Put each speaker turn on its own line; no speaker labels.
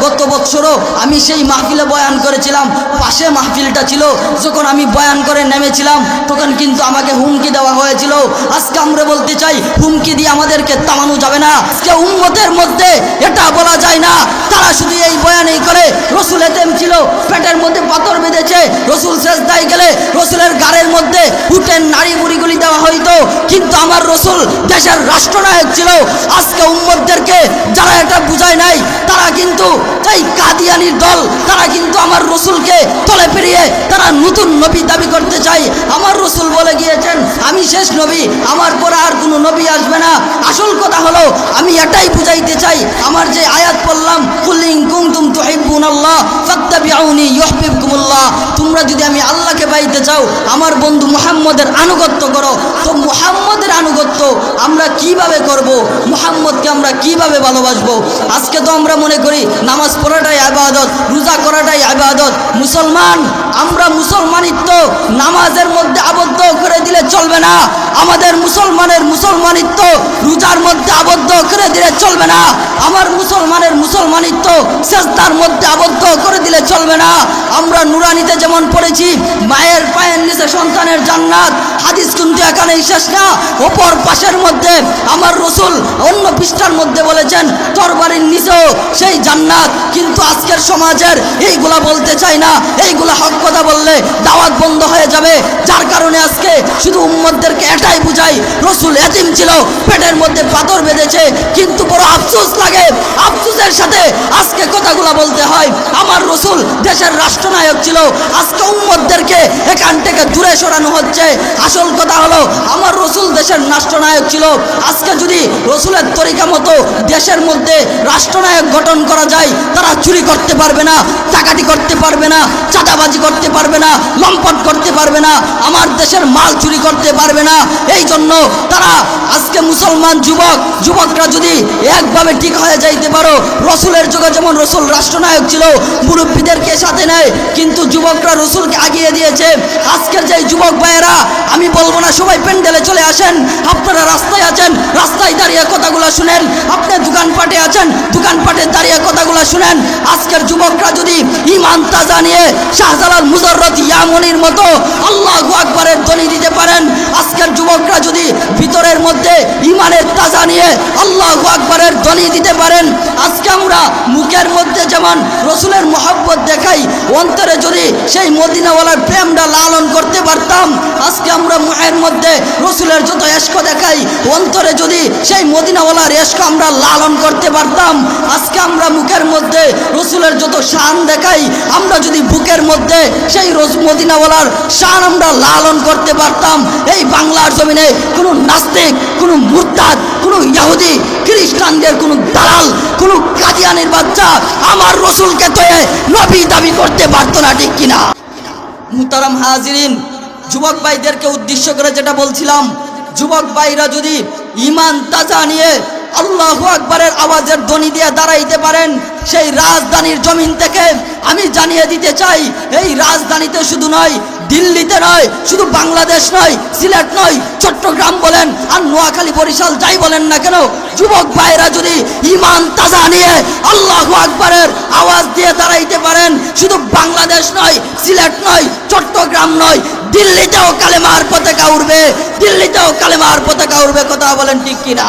গত বছরও আমি সেই মাহফিলে বয়ান করেছিলাম, পাশে মাহফিলটা ছিল, যখন আমি বয়ান করে নেমেছিলাম তখন কিন্তু আমাকে হুমকি দেওয়া হয়েছিল। আজকে আমরা বলতে চাই, হুমকি দিয়ে আমাদেরকে থামানো যাবে না। আজকে উম্মতের মধ্যে এটা বলা যায় না তারা শুধু এই বয়ানই করে রসুল এতেম ছিল, পেটের মধ্যে পাথর বেঁধেছে, রসুল সেজদায় গেলে রসুলের গাড়ের মধ্যে উটের নাড়ি বুড়িগুলি দেওয়া হইতো, কিন্তু আমার রসুল দেশের রাষ্ট্রনায়ক ছিল। আজকে উম্মতদেরকে যারা এটা বুঝায় নাই তারা কিন্তু এই কাদিয়ানির দল, তারা কিন্তু আমার রসুলকে তলে পেরিয়ে তারা নতুন নবী দাবি করতে চায়। আমার রসুল বলে গিয়েছেন আমি শেষ নবী, আমার পরে আর কোনো নবী আসবে না। আসল কথা হলো আমি এটাই বুঝাইতে চাই, আমার যে আয়াত পড়লাম কুল ইন কুনতুম তুহিব্বুনাল্লাহ ফাত্তাবিউনি ইউহিব্বুকুমুল্লাহ, তোমরা যদি আমি আল্লাহকে পাইতে চাও আমার বন্ধু মুহাম্মদের আনুগত্য করো। তো মুহাম্মদের আনুগত্য আমরা কিভাবে করব, মুহাম্মদকে আমরা কিভাবে ভালোবাসবো? আজকে তো আমরা মনে করি নামাজ পড়াটাই ইবাদত, রোজা করাটাই ইবাদত। মুসলমান, আমরা মুসলমানিত্ব নামাজের মধ্যে আবদ্ধ করে দিলে চলবে না। আমাদের মুসলমানিত্ব রোজার মধ্যে আবদ্ধ করে দিলে চলবে না। আমার মুসলমানিত্ব সেজদার মধ্যে আবদ্ধ করে দিলে চলবে না। আমরা নুরানিতে যেমন পড়েছি মায়ের পায়ের নিচে সন্তানের জান্নাত, হাদিস কিন্তু এখানেই শেষ না, অপর পাশের মধ্যে আমার রসুল অন্য পৃষ্ঠার মধ্যে বলেছেন তরবারির নিচেও সেই জান্নাত। কিন্তু আজকের সমাজের এইগুলা বলতে চাই না, এইগুলা হক কথা বললে দাওয়াত বন্ধ হয়ে যাবে। যার কারণে আজকে শুধু উম্মতদেরকে এটাই বুঝাই রসুল এতিম ছিল, পেটের মধ্যে পাথর বেঁধেছে, কিন্তু বড় আফসোস লাগে, আফসোসের সাথে আজকে কথাগুলা বলতে হয়। আমার রসুল দেশের রাষ্ট্রনায়ক ছিল, আজকে উম্মতদেরকে এখান থেকে দূরে সরানো হচ্ছে। আসল কথা হলো আমার রসুল দেশের রাষ্ট্রনায়ক ছিল। আজকে যদি রসুলের তরিকা মতো দেশের মধ্যে রাষ্ট্রনায়ক গঠন করা যায়, তারা চুরি করতে পারবে না, ডাকাতি করতে পারবে না, চাঁদাবাজি করতে পারবে না, লম্পট করতে পারবে না, আমার দেশের মাল চুরি করতে পারবে না। এই জন্য তারা আজকে মুসলমান যুবকরা যদি একভাবে ঠিক হয়ে যাইতে পারো, রসুলের যুগে যেমন রসুল রাষ্ট্রনায়ক ছিল, মুরব্বীদেরকে সাথে নেয়, কিন্তু যুবকরা রসুলকে আগিয়ে দিয়েছে। আজকের যে যুবক ভাইয়েরা, আমি বলবো না সবাই প্যান্ডেলে চলে আসেন, আপনারা রাস্তায় আছেন, রাস্তায় দাঁড়িয়ে কথাগুলো শুনেন, আপনি দোকানপাটে আছেন, দোকানপাটে দাঁড়িয়ে কথাগুলো শুনেন। আজকের যুবকরা যদি ঈমান তাজা নিয়ে শাহজালাল মুজাররদ ইয়ামনির মতো আল্লাহু আকবারের ধ্বনি দিতে পারেন, আজকের যুবকরা যদি ভিতরের মধ্যে ঈমানের তাজা নিয়ে আল্লাহু আকবারের ধ্বনি দিতে পারেন, আজকে আমরা মুখের মধ্যে যেমন রসুলের মহব্বত দেখাই, অন্তরে যদি সেই মদিনাওয়ালার প্রেমটা লালন করতে পারতাম, আজকে আমরা মুখের মধ্যে রসুলের যত ইশক দেখাই, অন্তরে যদি সেই মদিনাওয়ালার ইশক আমরা লালন করতে পারতাম, আজকে আমরা মুখের মধ্যে রসুলের যত শান দেখাই, আমরা যদি বুকের মধ্যে সেই মদিনাওয়ালার শান আমরা লালন করতে পারতাম, এই বাংলার জমিনে কোনো নাস্তিক, কোনো মুরতাদ, কোনো ইহুদি খ্রিস্টানদের কোনো দালাল, কোনো কাদিয়ানির বাচ্চা আমার রসুলকে তো নবী দাবি করতে পারতো না, ঠিক কিনা? মুহতারাম হাজিরিন, যুবক ভাইদেরকে উদ্দেশ্য করে যেটা বলছিলাম, যুবক ভাইরা যদি ঈমান তাজা নিয়ে আল্লাহু আকবারের আওয়াজের ধ্বনি দিয়ে দাঁড়াইতে পারেন, সেই রাজধানীর জমিন থেকে আমি জানিয়ে দিতে চাই, এই রাজধানীতে শুধু নয়, দিল্লিতে নয়, শুধু বাংলাদেশ নয়, সিলেট নয়, চট্টগ্রাম বলেন আর নোয়াখালী বরিশাল যাই বলেন না কেন, যুবক ভাইরা যদি ঈমান তাজা নিয়ে আল্লাহু আকবারের আওয়াজ দিয়ে দাঁড়াইতে পারেন, শুধু বাংলাদেশ নয়, সিলেট নয়, চট্টগ্রাম নয়, দিল্লিতেও কালেমার পতাকা উড়বে, দিল্লিতেও কালেমার পতাকা উড়বে। কথা বলেন ঠিক কিনা?